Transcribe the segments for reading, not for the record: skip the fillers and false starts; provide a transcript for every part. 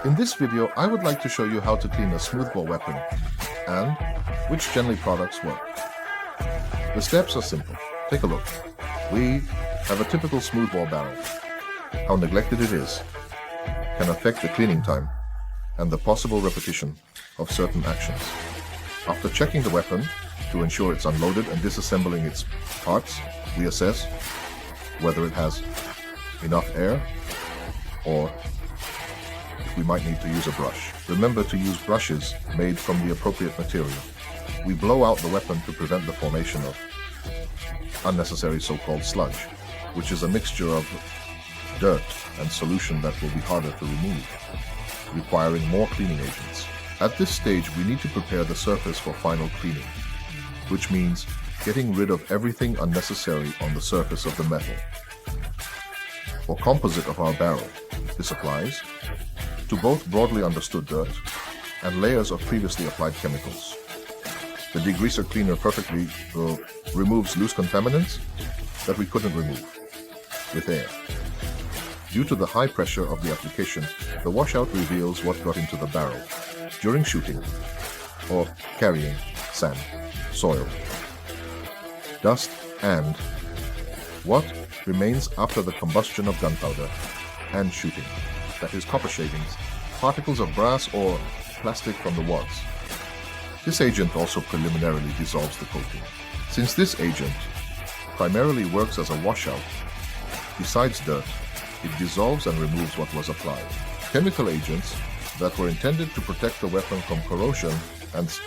In this video, I would like to show you how to clean a smoothbore weapon and which GNP products work. The steps are simple. Take a look. We have a typical smoothbore barrel. How neglected it is can affect the cleaning time and the possible repetition of certain actions. After checking the weapon to ensure it's unloaded and disassembling its parts, we assess whether it has enough air or we might need to use a brush. Remember to use brushes made from the appropriate material. We blow out the weapon to prevent the formation of unnecessary so-called sludge, which is a mixture of dirt and solution that will be harder to remove, requiring more cleaning agents. At this stage, we need to prepare the surface for final cleaning, which means getting rid of everything unnecessary on the surface of the metal or composite of our barrel. This applies to both broadly understood dirt and layers of previously applied chemicals. The degreaser cleaner perfectly removes loose contaminants that we couldn't remove with air. Due to the high pressure of the application, the washout reveals what got into the barrel during shooting or carrying sand, soil, dust, and what remains after the combustion of gunpowder and shooting. That is copper shavings, particles of brass or plastic from the wads. This agent also preliminarily dissolves the coating. Since this agent primarily works as a washout, besides dirt, it dissolves and removes what was applied. Chemical agents that were intended to protect the weapon from corrosion and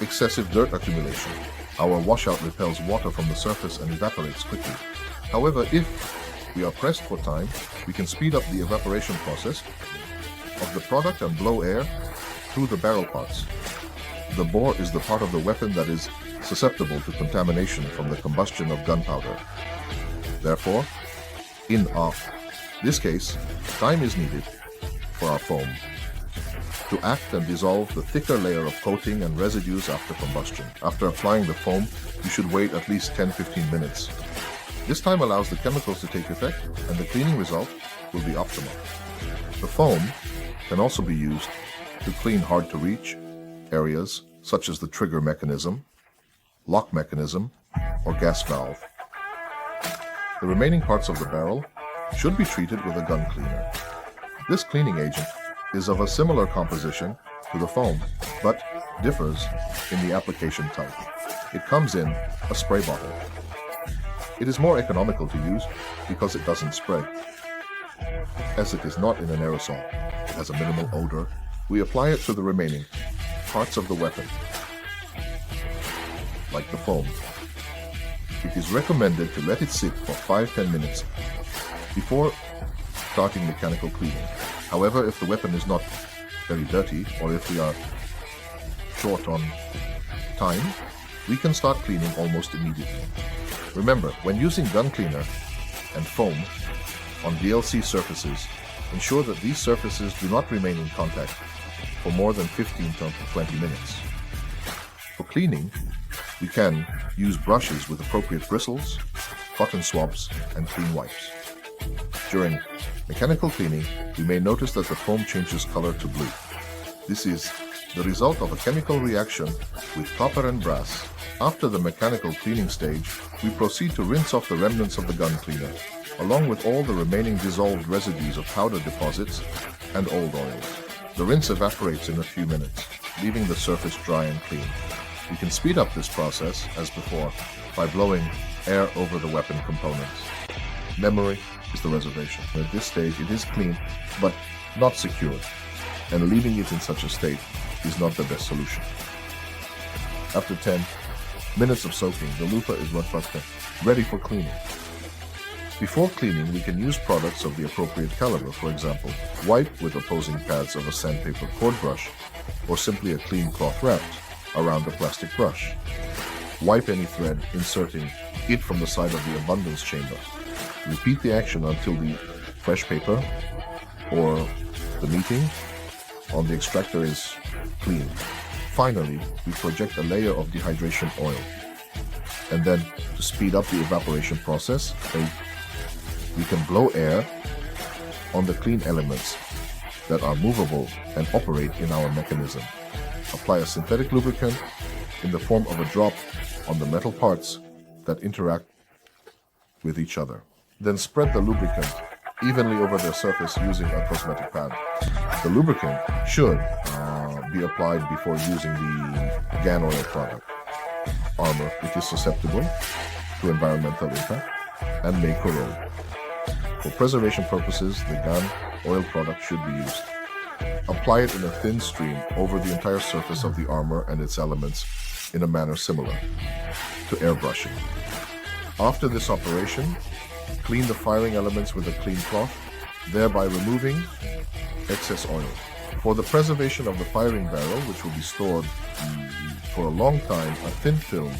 excessive dirt accumulation. Our washout repels water from the surface and evaporates quickly. However, if we are pressed for time, we can speed up the evaporation process of the product and blow air through the barrel parts. The bore is the part of the weapon that is susceptible to contamination from the combustion of gunpowder. Therefore, in this case, time is needed for our foam to act and dissolve the thicker layer of coating and residues after combustion. After applying the foam, you should wait at least 10-15 minutes. This time allows the chemicals to take effect and the cleaning result will be optimal. The foam can also be used to clean hard-to-reach areas such as the trigger mechanism, lock mechanism, or gas valve. The remaining parts of the barrel should be treated with a gun cleaner. This cleaning agent is of a similar composition to the foam, but differs in the application type. It comes in a spray bottle. It is more economical to use because it doesn't spray. As it is not in an aerosol, it has a minimal odor. We apply it to the remaining parts of the weapon, like the foam. It is recommended to let it sit for 5-10 minutes before starting mechanical cleaning. However, if the weapon is not very dirty or if we are short on time, we can start cleaning almost immediately. Remember, when using gun cleaner and foam on DLC surfaces, ensure that these surfaces do not remain in contact for more than 15 to 20 minutes. For cleaning, we can use brushes with appropriate bristles, cotton swabs, and clean wipes. During mechanical cleaning, we may notice that the foam changes color to blue. This is the result of a chemical reaction with copper and brass. After the mechanical cleaning stage, we proceed to rinse off the remnants of the gun cleaner, along with all the remaining dissolved residues of powder deposits and old oils. The rinse evaporates in a few minutes, leaving the surface dry and clean. We can speed up this process, as before, by blowing air over the weapon components. Memory is the reservation. At this stage, it is clean, but not secured, and leaving it in such a state is not the best solution. After 10 minutes of soaking, the lupa is ready for cleaning. Before cleaning, we can use products of the appropriate caliber. For example, wipe with opposing pads of a sandpaper cord brush or simply a clean cloth wrapped around a plastic brush. Wipe any thread, inserting it from the side of the abundance chamber. Repeat the action until the fresh paper or the meeting on the extractor is clean. Finally, we project a layer of dehydration oil. And then, to speed up the evaporation process, we can blow air on the clean elements that are movable and operate in our mechanism. Apply a synthetic lubricant in the form of a drop on the metal parts that interact with each other. Then spread the lubricant evenly over their surface using a cosmetic pad. The lubricant should be applied before using the gun oil product. Armor, which is susceptible to environmental impact and may corrode. For preservation purposes, the gun oil product should be used. Apply it in a thin stream over the entire surface of the armor and its elements in a manner similar to airbrushing. After this operation, clean the firing elements with a clean cloth, thereby removing excess oil. For the preservation of the firing barrel, which will be stored for a long time, a thin film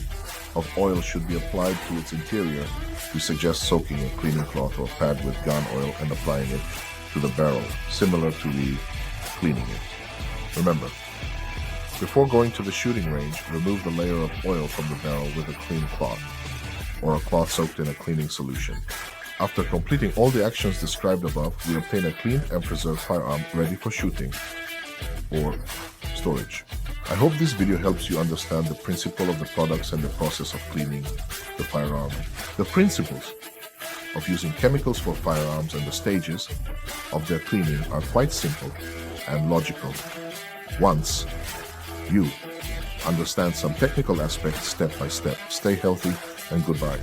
of oil should be applied to its interior. We suggest soaking a cleaning cloth or pad with gun oil and applying it to the barrel, similar to the cleaning it. Remember, before going to the shooting range, remove the layer of oil from the barrel with a clean cloth or a cloth soaked in a cleaning solution. After completing all the actions described above, we obtain a clean and preserved firearm ready for shooting or storage. I hope this video helps you understand the principle of the products and the process of cleaning the firearm. The principles of using chemicals for firearms and the stages of their cleaning are quite simple and logical once you understand some technical aspects step by step. Stay healthy and goodbye.